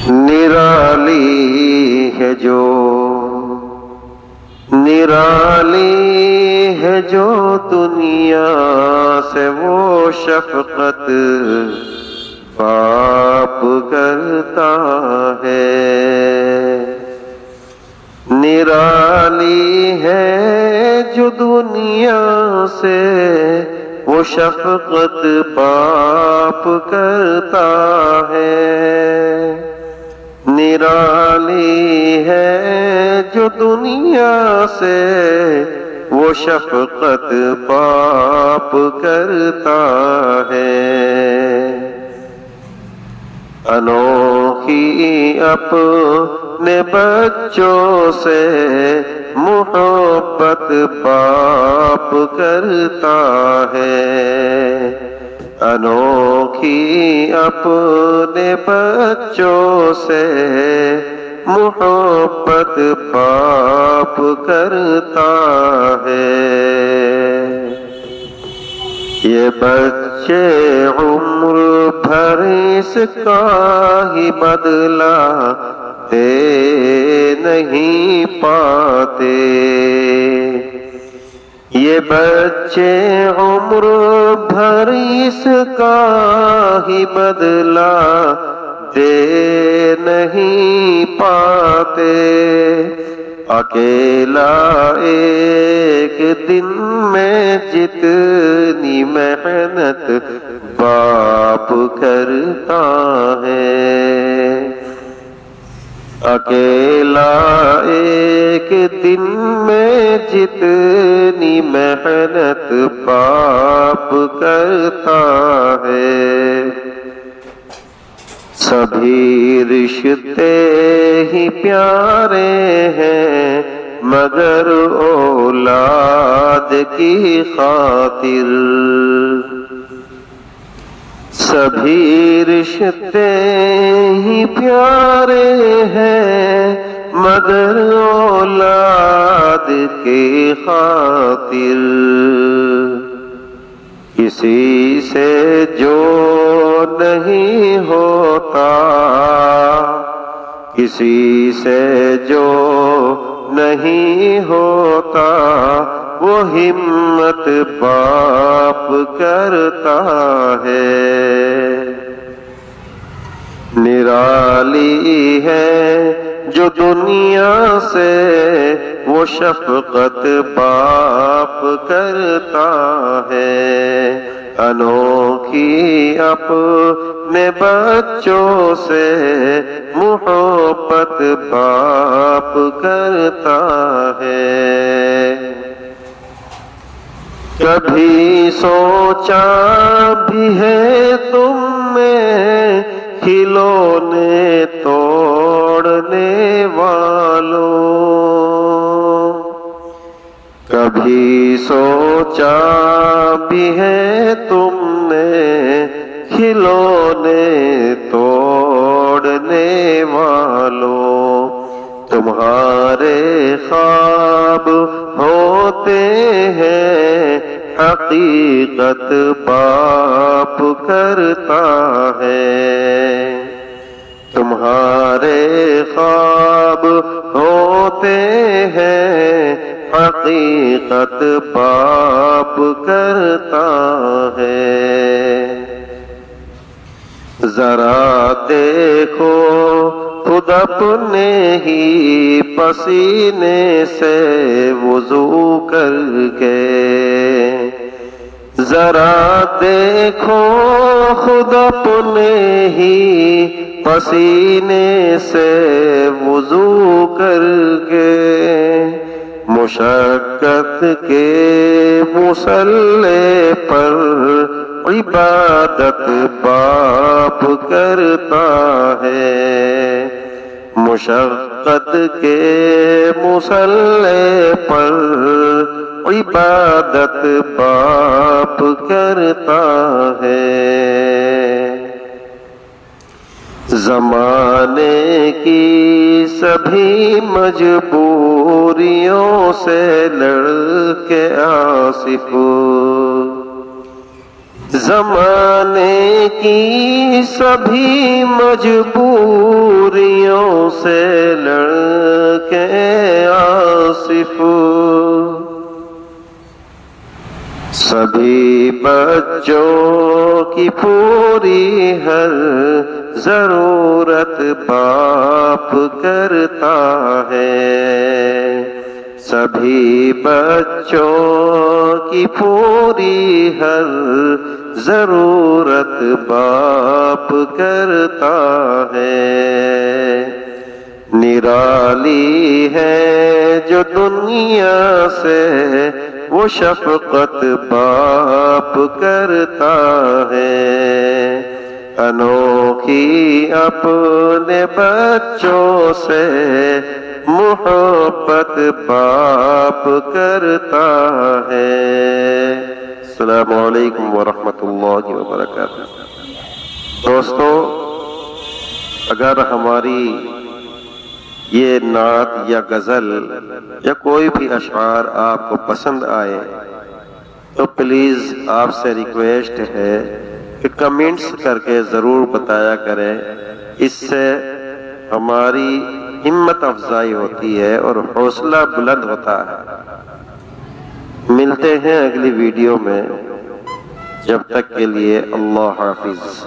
निराली है जो दुनिया से वो शफकत बाप करता है। निराली है जो दुनिया से वो शफकत बाप करता है। निराली है जो दुनिया से वो शफकत बाप करता है। अनोखी अपने बच्चों से मोहब्बत बाप करता है। अनोखी अपने बच्चों से मोहब्बत बाप करता है। ये बच्चे उम्र भर इसका ही बदला दे नहीं पाते। ये बच्चे उम्र भर इसका ही बदला दे नहीं पाते। अकेला एक दिन में जितनी मेहनत बाप करता है। अकेला एक दिन में जितनी मेहनत बाप करता है। सभी रिश्ते ही प्यारे हैं मगर औलाद की खातिर। सभी रिश्ते ही प्यारे हैं मगर औलाद की खातिर। किसी से जो नहीं होता, किसी से जो नहीं होता, वो हिम्मत बाप करता है। निराली है जो दुनिया से वो शफकत बाप करता है। अनोखी अपने बच्चों से मोहब्बत बाप करता है। कभी सोचा भी है तुमने खिलौने तोड़ने वालों। कभी सोचा भी है तुमने खिलौने तोड़ने वालों। तुम्हारे ख्वाब होते हैं हकीकत बाप करता है। तुम्हारे ख्वाब होते हैं हकीकत बाप करता है। जरा देखो खुद अपने ही पसीने से वुज़ू करके। जरा देखो खुद अपने ही पसीने से वुज़ू करके। मुशक्क़त के मुसल्ले पर इबादत बाप करता है। मुशक्क़त के मुसल्ले पर इबादत बाप करता है। ज़माने की सभी मजबूरियों से लड़ के आसिफ। ज़माने की सभी मजबूरियों سے لڑکے آصف، سبھی بچوں کی پوری ہر ضرورت باپ کرتا ہے، سبھی بچوں کی پوری ہر ضرورت باپ کرتا ہے، نرالی ہے جو دنیا سے وہ شفقت باپ کرتا ہے، انوکھی اپنے بچوں سے محبت باپ کرتا ہے۔ السلام علیکم ورحمۃ اللہ وبرکاتہ۔ دوستو، اگر ہماری یہ نعت یا غزل یا کوئی بھی اشعار آپ کو پسند آئے تو پلیز آپ سے ریکویسٹ ہے کہ کمنٹس کر کے ضرور بتایا کریں، اس سے ہماری ہمت افزائی ہوتی ہے اور حوصلہ بلند ہوتا ہے۔ ملتے ہیں اگلی ویڈیو میں، جب تک کے لیے اللہ حافظ۔